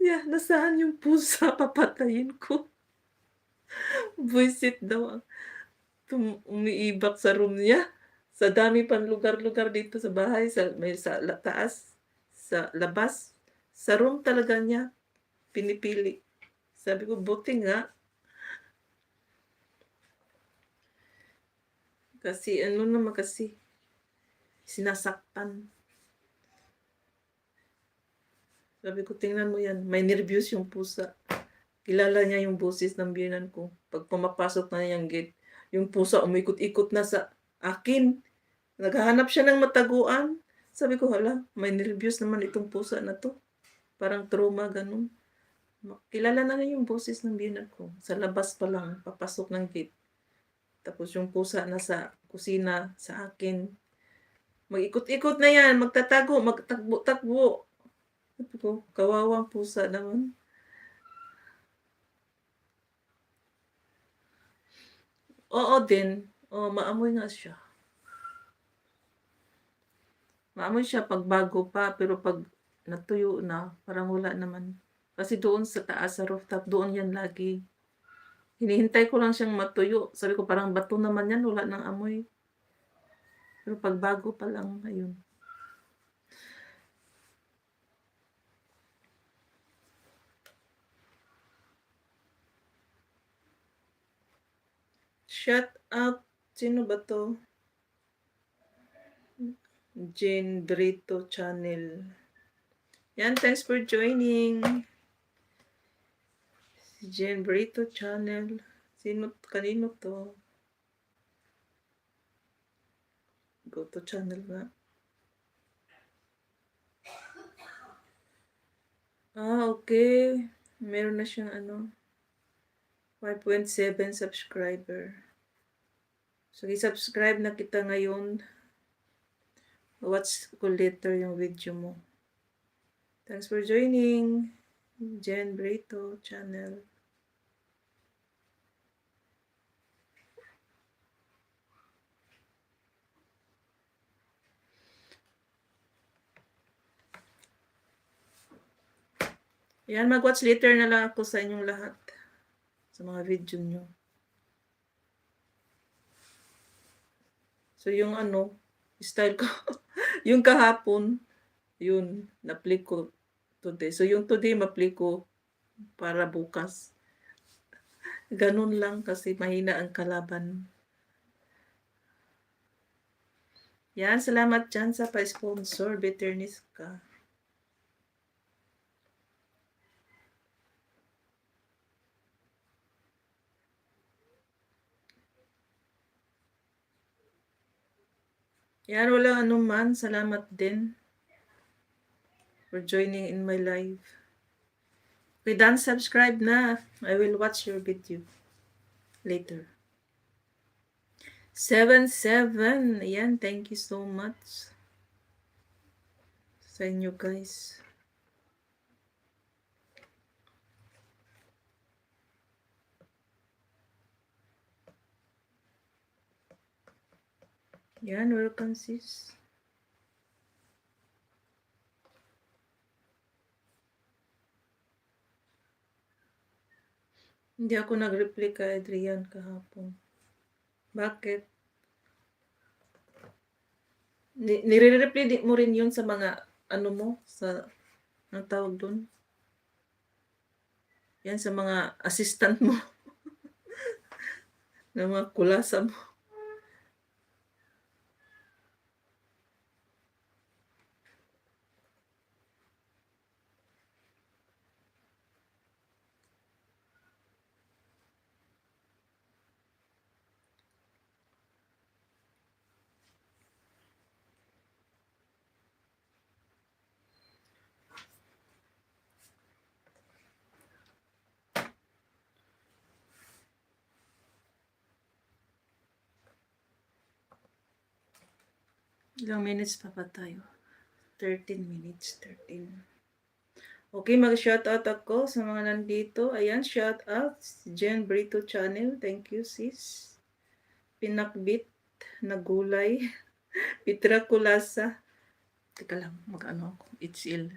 Yeah, nasaan yung pusa papatayin ko. Buwisit daw ang umiibak sa room niya. Sa dami pang lugar-lugar dito sa bahay, may sa taas, sa labas, sa room talaga niya pinipili. Sabi ko, buti nga, kasi ano naman kasi, sinasaktan. Sabi ko, tingnan mo yan, may nervyos yung pusa. Kilala niya yung boses ng biyenan ko. Pag pumapasok na yung gate, yung pusa umikot-ikot na sa akin. Naghahanap siya ng mataguan. Sabi ko, hala, may nervyos naman itong pusa na 'to. Parang trauma, gano'n. Kilala na niya yung boses ng biyenan ko. Sa labas pa lang, papasok ng gate. Tapos yung pusa nasa kusina sa akin. Mag-ikot-ikot na yan, magtatago, magtakbo-takbo. Sabi ko, kawawang pusa naman. Oo din. Oo, maamoy nga siya. Maamoy siya 'pag bago pa, pero 'pag natuyo na, parang wala naman. Kasi doon sa taas, sa rooftop, doon yan lagi. Hinihintay ko lang siyang matuyo. Sabi ko, parang bato naman yan, wala ng amoy. Pero 'pag bago pa lang, ayun. Shout out, sino ba 'to? Jane Brito Channel. Yan, thanks for joining. Si Jane Brito Channel. Kanino 'to? Go to channel nga. Okay. Meron na siyang 5.7 subscriber. So, i-subscribe na kita ngayon. Watch ko later yung video mo. Thanks for joining Jen Brito Channel. Yan, mag-watch later na lang ako sa inyong lahat. Sa mga video nyo. So, yung style ko, yung kahapon, yun, na-play ko today. So, yung today, ma-play ko para bukas. Ganun lang kasi mahina ang kalaban. Yan, salamat dyan sa pa-sponsor, Bitterness ka. Yan, wala anuman. Salamat din for joining in my live. Okay, done, subscribe na. I will watch your video later. 77. Ayan, thank you so much sa inyo guys. Yan, welcome sis. Hindi ako nag-reply kay Adrian kahapon. Bakit? Nire-reply mo rin yun sa mga mo, sa ang tawag doon? Yan, sa mga assistant mo. ng mga kulasa mo. Ilang minutes pa ba tayo? 13 minutes, 13. Okay, mag-shoutout ako sa mga nandito. Ayan, shoutout Jen Brito Channel. Thank you, sis. Pinakbit na gulay. Pitra Kulasa. Teka lang, mag-ano ako. It's ill.